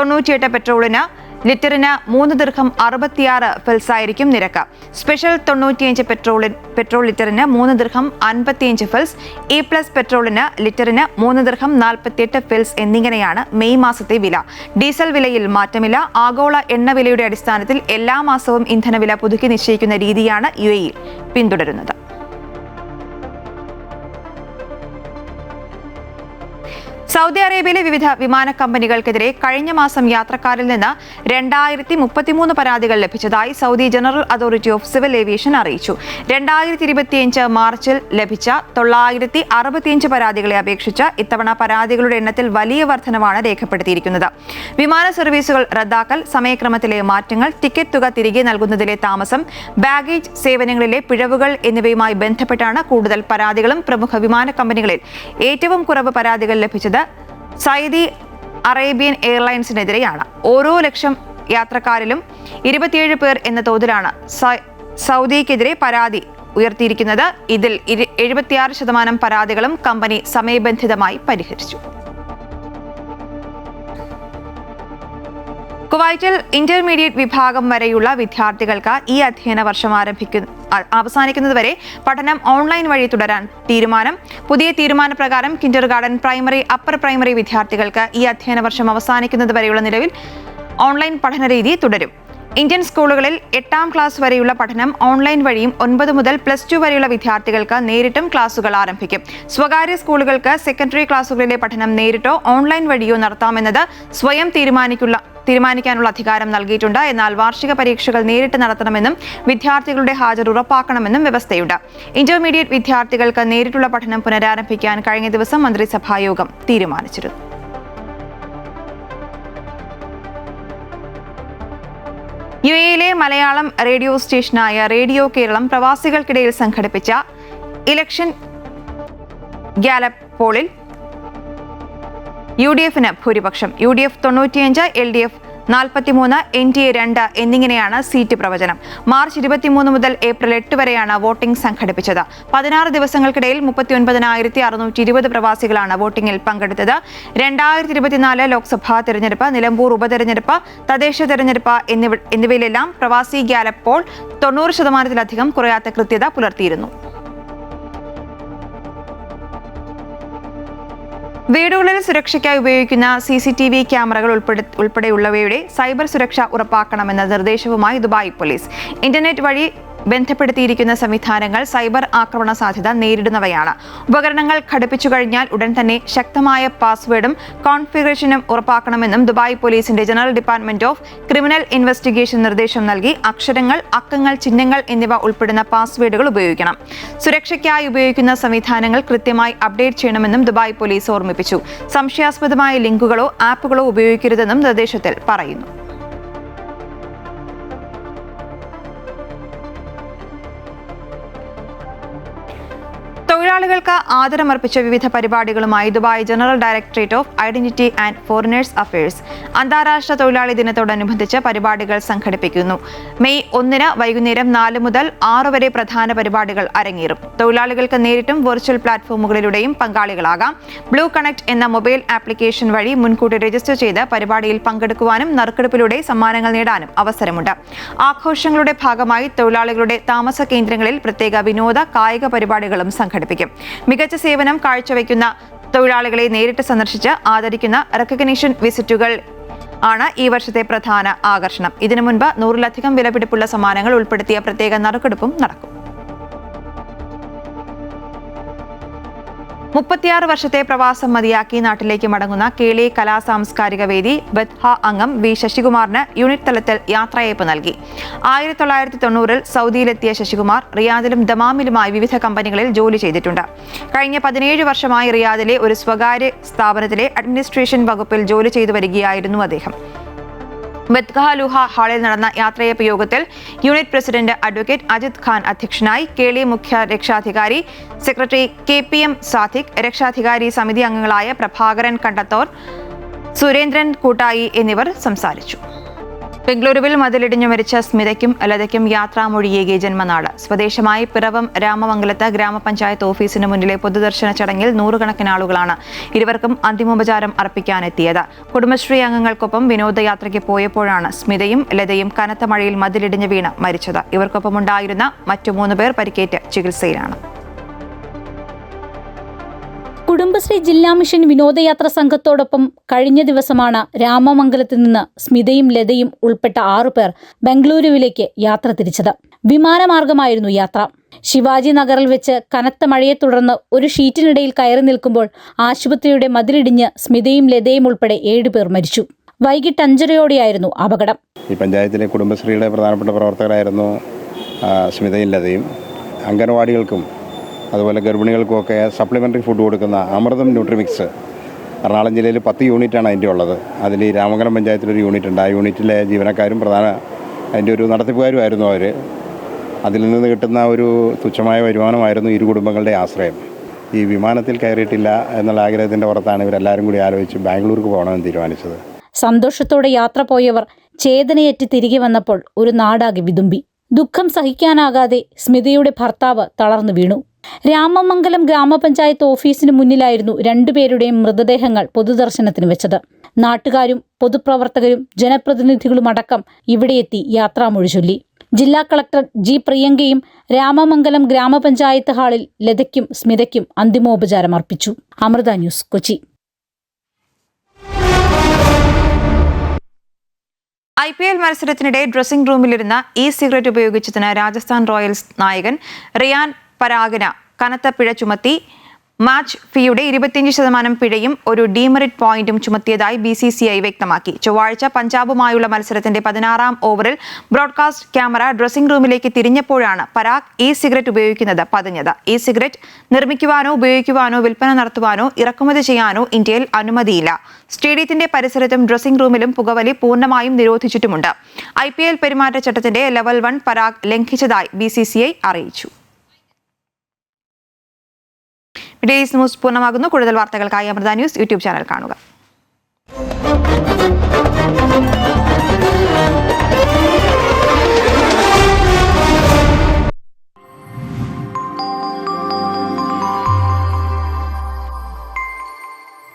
98 പെട്രോളിന് ലിറ്ററിന് 3 ദിർഹം 66 ഫിൽസ് ആയിരിക്കും നിരക്ക്. സ്പെഷ്യൽ 95 പെട്രോൾ ലിറ്ററിന് 3 ദിർഹം 55 ഫിൽസ്, E+ പെട്രോളിന് ലിറ്ററിന് 3 ദിർഹം 48 ഫിൽസ് എന്നിങ്ങനെയാണ് മെയ് മാസത്തെ വില. ഡീസൽ വിലയിൽ മാറ്റമില്ല. ആഗോള എണ്ണവിലയുടെ അടിസ്ഥാനത്തിൽ എല്ലാ മാസവും ഇന്ധനവില പുതുക്കി നിശ്ചയിക്കുന്ന രീതിയാണ് UAE പിന്തുടരുന്നത്. സൗദി അറേബ്യയിലെ വിവിധ വിമാന കമ്പനികൾക്കെതിരെ കഴിഞ്ഞ മാസം യാത്രക്കാരിൽ നിന്ന് 2033 പരാതികൾ ലഭിച്ചതായി Saudi general authority of civil aviation അറിയിച്ചു. 2025 മാർച്ചിൽ ലഭിച്ച 965 പരാതികളെ അപേക്ഷിച്ച് ഇത്തവണ പരാതികളുടെ എണ്ണത്തിൽ വലിയ വർധനവാണ് രേഖപ്പെടുത്തിയിരിക്കുന്നത്. വിമാന സർവീസുകൾ റദ്ദാക്കൽ, സമയക്രമത്തിലെ മാറ്റങ്ങൾ, ടിക്കറ്റ് തുക തിരികെ നൽകുന്നതിലെ താമസം, ബാഗേജ് സേവനങ്ങളിലെ പിഴവുകൾ എന്നിവയുമായി ബന്ധപ്പെട്ടാണ് കൂടുതൽ പരാതികളും. പ്രമുഖ വിമാന കമ്പനികളിൽ ഏറ്റവും കുറവ് പരാതികൾ ലഭിച്ചത് സൗദി അറേബ്യൻ എയർലൈൻസിനെതിരെയാണ്. ഓരോ ലക്ഷം യാത്രക്കാരിലും 27 പേർ എന്ന തോതിലാണ് സൗദിക്കെതിരെ പരാതി ഉയർത്തിയിരിക്കുന്നത്. ഇതിൽ 76% പരാതികളും കമ്പനി സമയബന്ധിതമായി പരിഹരിച്ചു. കുവൈറ്റിൽ ഇന്റർമീഡിയറ്റ് വിഭാഗം വരെയുള്ള വിദ്യാർത്ഥികൾക്ക് ഈ അധ്യയന വർഷം അവസാനിക്കുന്നതുവരെ പഠനം ഓൺലൈൻ വഴി തുടരാൻ തീരുമാനം. പുതിയ തീരുമാനപ്രകാരം കിൻഡർഗാർട്ടൻ, പ്രൈമറി, അപ്പർ പ്രൈമറി വിദ്യാർത്ഥികൾക്ക് ഈ അധ്യയന വർഷം അവസാനിക്കുന്നതുവരെയുള്ള നിലവിൽ ഓൺലൈൻ പഠനരീതി തുടരും. ഇന്ത്യൻ സ്കൂളുകളിൽ 8ാം ക്ലാസ് വരെയുള്ള പഠനം ഓൺലൈൻ വഴിയും 9 മുതൽ +2 വരെയുള്ള വിദ്യാർത്ഥികൾക്ക് നേരിട്ടും ക്ലാസുകൾ ആരംഭിക്കും. സ്വകാര്യ സ്കൂളുകൾക്ക് സെക്കൻഡറി ക്ലാസുകളിലെ പഠനം നേരിട്ടോ ഓൺലൈൻ വഴിയോ നടത്താമെന്നത് സ്വയം തീരുമാനിക്കാനുള്ള അധികാരം നൽകിയിട്ടുണ്ട്. എന്നാൽ വാർഷിക പരീക്ഷകൾ നേരിട്ട് നടത്തണമെന്നും വിദ്യാർത്ഥികളുടെ ഹാജർ ഉറപ്പാക്കണമെന്നും വ്യവസ്ഥയുണ്ട്. ഇന്റർമീഡിയറ്റ് വിദ്യാർത്ഥികൾക്ക് നേരിട്ടുള്ള പഠനം പുനരാരംഭിക്കാൻ കഴിഞ്ഞ ദിവസം മന്ത്രിസഭായോഗം തീരുമാനിച്ചിരുന്നു. യുഎഇയിലെ മലയാളം റേഡിയോ സ്റ്റേഷനായ റേഡിയോ കേരളം പ്രവാസികൾക്കിടയിൽ സംഘടിപ്പിച്ച ഇലക്ഷൻ ഗാലപ്പ് പോളിൽ UDFന് ഭൂരിപക്ഷം. UDF 95, LDF 43, NDA 2 എന്നിങ്ങനെയാണ് സീറ്റ് പ്രവചനം. മാർച്ച് 23 മുതൽ ഏപ്രിൽ 8 വരെയാണ് വോട്ടിംഗ് സംഘടിപ്പിച്ചത്. 16 ദിവസങ്ങൾക്കിടയിൽ 39,620 പ്രവാസികളാണ് വോട്ടിംഗിൽ പങ്കെടുത്തത്. 2024 ലോക്സഭാ തെരഞ്ഞെടുപ്പ്, നിലമ്പൂർ ഉപതെരഞ്ഞെടുപ്പ്, തദ്ദേശ തെരഞ്ഞെടുപ്പ് എന്നിവയിലെല്ലാം പ്രവാസി ഗാലപ്പ് പോൾ 90%-ലധികം കുറയാത്ത കൃത്യത പുലർത്തിയിരുന്നു. വീടുകളിൽ സുരക്ഷയ്ക്കായി ഉപയോഗിക്കുന്ന CCTV ക്യാമറകൾ ഉൾപ്പെടെയുള്ളവയുടെ സൈബർ സുരക്ഷ ഉറപ്പാക്കണമെന്ന നിർദ്ദേശവുമായി ദുബായ് പോലീസ്. ഇന്റർനെറ്റ് വഴി ബന്ധപ്പെടുത്തിയിരിക്കുന്ന സംവിധാനങ്ങൾ സൈബർ ആക്രമണ സാധ്യത നേരിടുന്നവയാണ്. ഉപകരണങ്ങൾ ഘടിപ്പിച്ചു കഴിഞ്ഞാൽ ഉടൻ തന്നെ ശക്തമായ പാസ്വേഡും കോൺഫിഗറേഷനും ഉറപ്പാക്കണമെന്നും ദുബായ് പോലീസിന്റെ general department of criminal investigation നിർദ്ദേശം നൽകി. അക്ഷരങ്ങൾ, അക്കങ്ങൾ, ചിഹ്നങ്ങൾ എന്നിവ ഉൾപ്പെടുന്ന പാസ്വേഡുകൾ ഉപയോഗിക്കണം. സുരക്ഷയ്ക്കായി ഉപയോഗിക്കുന്ന സംവിധാനങ്ങൾ കൃത്യമായി അപ്ഡേറ്റ് ചെയ്യണമെന്നും ദുബായ് പോലീസ് ഓർമ്മിപ്പിച്ചു. സംശയാസ്പദമായ ലിങ്കുകളോ ആപ്പുകളോ ഉപയോഗിക്കരുതെന്നും നിർദ്ദേശത്തിൽ പറയുന്നു. തൊഴിലാളികൾക്ക് ആദരമർപ്പിച്ച വിവിധ പരിപാടികളുമായി Dubai general directorate of identity and foreigners affairs അന്താരാഷ്ട്ര തൊഴിലാളി ദിനത്തോടനുബന്ധിച്ച് പരിപാടികൾ സംഘടിപ്പിക്കുന്നു. മെയ് 1 വൈകുന്നേരം 4 മുതൽ 6 വരെ പ്രധാന പരിപാടികൾ അരങ്ങേറും. തൊഴിലാളികൾക്ക് നേരിട്ടും വെർച്വൽ പ്ലാറ്റ്ഫോമുകളിലൂടെയും പങ്കാളികളാകാം. ബ്ലൂ കണക്ട് എന്ന മൊബൈൽ ആപ്ലിക്കേഷൻ വഴി മുൻകൂട്ടി രജിസ്റ്റർ ചെയ്ത് പരിപാടിയിൽ പങ്കെടുക്കുവാനും നറുക്കെടുപ്പിലൂടെ സമ്മാനങ്ങൾ നേടാനും അവസരമുണ്ട്. ആഘോഷങ്ങളുടെ ഭാഗമായി തൊഴിലാളികളുടെ താമസ കേന്ദ്രങ്ങളിൽ പ്രത്യേക വിനോദ, കായിക പരിപാടികളും സംഘടിപ്പിക്കും. മികച്ച സേവനം കാഴ്ചവെക്കുന്ന തൊഴിലാളികളെ നേരിട്ട് സന്ദർശിച്ച് ആദരിക്കുന്ന റെക്കഗ്നിഷൻ വിസിറ്റുകൾ ആണ് ഈ വർഷത്തെ പ്രധാന ആകർഷണം. ഇതിനു മുൻപ് 100-ലധികം വിലപിടിപ്പുള്ള സമ്മാനങ്ങൾ ഉൾപ്പെടുത്തിയ പ്രത്യേക നറുക്കെടുപ്പും നടക്കും. 36 വർഷത്തെ പ്രവാസം മതിയാക്കി നാട്ടിലേക്ക് മടങ്ങുന്ന കേളി കലാ സാംസ്കാരിക വേദി ബദ്ഹ അംഗം വി ശശികുമാറിന് യൂണിറ്റ് തലത്തിൽ യാത്രയയപ്പ് നൽകി. 1990 സൗദിയിലെത്തിയ ശശികുമാർ റിയാദിലും ദമാമിലുമായി വിവിധ കമ്പനികളിൽ ജോലി ചെയ്തിട്ടുണ്ട്. കഴിഞ്ഞ 17 വർഷമായി റിയാദിലെ ഒരു സ്വകാര്യ സ്ഥാപനത്തിലെ അഡ്മിനിസ്ട്രേഷൻ വകുപ്പിൽ ജോലി ചെയ്തു വരികയായിരുന്നു അദ്ദേഹം. ബദ്ഗഹ ലുഹ ഹാളിൽ നടന്ന യാത്രയയപ്പ് യോഗത്തിൽ unit president advocate Ajith Khan അധ്യക്ഷനായി. കേളി മുഖ്യ രക്ഷാധികാരി സെക്രട്ടറി KPM സാദിഖ്, രക്ഷാധികാരി സമിതി അംഗങ്ങളായ പ്രഭാകരൻ കണ്ടത്തോർ, സുരേന്ദ്രൻ കൂട്ടായി എന്നിവർ സംസാരിച്ചു. ബംഗളൂരുവിൽ മതിലിടിഞ്ഞു മരിച്ച സ്മിതയ്ക്കും ലതയ്ക്കും യാത്രാമൊഴിയേകിയ ജന്മനാട്. സ്വദേശമായ പിറവം രാമമംഗലത്ത് ഗ്രാമപഞ്ചായത്ത് ഓഫീസിന് മുന്നിലെ പൊതുദർശന ചടങ്ങിൽ 100-കണക്കിന് ആളുകളാണ് ഇരുവർക്കും അന്തിമോപചാരം അർപ്പിക്കാനെത്തിയത്. കുടുംബശ്രീ അംഗങ്ങൾക്കൊപ്പം വിനോദയാത്രയ്ക്ക് പോയപ്പോഴാണ് സ്മിതയും ലതയും കനത്ത മഴയിൽ മതിലിടിഞ്ഞ് വീണ് മരിച്ചത്. ഇവർക്കൊപ്പമുണ്ടായിരുന്ന മറ്റു 3 പേർ പരിക്കേറ്റ് ചികിത്സയിലാണ്. കുടുംബശ്രീ ജില്ലാ മിഷൻ വിനോദയാത്ര സംഘത്തോടൊപ്പം കഴിഞ്ഞ ദിവസമാണ് രാമമംഗലത്ത് നിന്ന് സ്മിതയും ലതയും ഉൾപ്പെട്ട 6 പേർ ബംഗളൂരുവിലേക്ക് യാത്ര തിരിച്ചത്. വിമാനമാർഗമായിരുന്നു യാത്ര. ശിവാജി നഗറിൽ വെച്ച് കനത്ത മഴയെ തുടർന്ന് ഒരു ഷീറ്റിനിടയിൽ കയറി നിൽക്കുമ്പോൾ ആശുപത്രിയുടെ മതിലിടിഞ്ഞ് സ്മിതയും ലതയും ഉൾപ്പെടെ 7 പേർ മരിച്ചു. വൈകിട്ട് 5:30 അപകടം. ഈ പഞ്ചായത്തിലെ കുടുംബശ്രീയുടെ പ്രധാനപ്പെട്ട പ്രവർത്തകരായിരുന്നു സ്മിതയും ലതയും. അംഗനവാടികൾക്കും അതുപോലെ ഗർഭിണികൾക്കുമൊക്കെ സപ്ലിമെൻ്ററി ഫുഡ് കൊടുക്കുന്ന അമൃതം ന്യൂട്രിമിക്സ് എറണാകുളം ജില്ലയിൽ 10 യൂണിറ്റാണ് അതിൻ്റെ ഉള്ളത്. അതിൽ ഈ രാമമംഗലം പഞ്ചായത്തിലൊരു യൂണിറ്റ് ഉണ്ട്. ആ യൂണിറ്റിലെ ജീവനക്കാരും അതിൻ്റെ ഒരു നടത്തിപ്പുകാരുമായിരുന്നു അവർ. അതിൽ നിന്ന് കിട്ടുന്ന ഒരു തുച്ഛമായ വരുമാനമായിരുന്നു ഇരു കുടുംബങ്ങളുടെ ആശ്രയം. ഈ വിമാനത്തിൽ കയറിയിട്ടില്ല എന്നുള്ള ആഗ്രഹത്തിൻ്റെ പുറത്താണ് ഇവരെല്ലാവരും കൂടി ആലോചിച്ച് ബാംഗ്ലൂർക്ക് പോകണമെന്ന് തീരുമാനിച്ചത്. സന്തോഷത്തോടെ യാത്ര പോയവർ ചേതനയേറ്റ് തിരികെ വന്നപ്പോൾ ഒരു നാടാകെ വിതുമ്പി. ദുഃഖം സഹിക്കാനാകാതെ സ്മിതയുടെ ഭർത്താവ് തളർന്നു വീണു. രാമമംഗലം ഗ്രാമപഞ്ചായത്ത് ഓഫീസിന് മുന്നിലായിരുന്നു രണ്ടുപേരുടെയും മൃതദേഹങ്ങൾ പൊതുദർശനത്തിന് വെച്ചത്. നാട്ടുകാരും പൊതുപ്രവർത്തകരും ജനപ്രതിനിധികളുമടക്കം ഇവിടെയെത്തി യാത്രാമൊഴി ചൊല്ലി. ജില്ലാ കളക്ടർ ജി പ്രിയങ്കയും രാമമംഗലം ഗ്രാമപഞ്ചായത്ത് ഹാളിൽ ലതയ്ക്കും സ്മിതയ്ക്കും അന്തിമോപചാരം അർപ്പിച്ചു. അമൃത ന്യൂസ്, കൊച്ചി. IPL മത്സരത്തിനിടെ ഡ്രസ്സിംഗ് റൂമിലിരുന്ന സിഗരറ്റ് ഉപയോഗിച്ചതിന് രാജസ്ഥാൻ റോയൽസ് നായകൻ റിയാൻ പരാഗിന് കനത്ത പിഴ ചുമത്തി. മാച്ച് ഫീയുടെ 25% പിഴയും ഒരു ഡീമെറിറ്റ് പോയിന്റും ചുമത്തിയതായി BCCI വ്യക്തമാക്കി. ചൊവ്വാഴ്ച പഞ്ചാബുമായുള്ള മത്സരത്തിന്റെ 16-ാം ഓവറിൽ ബ്രോഡ്കാസ്റ്റ് ക്യാമറ ഡ്രസ്സിംഗ് റൂമിലേക്ക് തിരിഞ്ഞപ്പോഴാണ് പരാഗ് സിഗരറ്റ് ഉപയോഗിക്കുന്നത് പതിഞ്ഞത്. സിഗരറ്റ് നിർമ്മിക്കുവാനോ ഉപയോഗിക്കുവാനോ വിൽപ്പന നടത്തുവാനോ ഇറക്കുമതി ചെയ്യാനോ ഇന്ത്യയിൽ അനുമതിയില്ല. സ്റ്റേഡിയത്തിന്റെ പരിസരത്തും ഡ്രസ്സിംഗ് റൂമിലും പുകവലി പൂർണ്ണമായും നിരോധിച്ചിട്ടുമുണ്ട്. IPL പെരുമാറ്റച്ചട്ടത്തിന്റെ ലെവൽ 1 പരാഗ് ലംഘിച്ചതായി BCCI അറിയിച്ചു. ന്യൂസ് പൂർണ്ണമാകുന്നു. കൂടുതൽ വാർത്തകൾക്കായി അമൃത ന്യൂസ് യൂട്യൂബ് ചാനൽ കാണുക.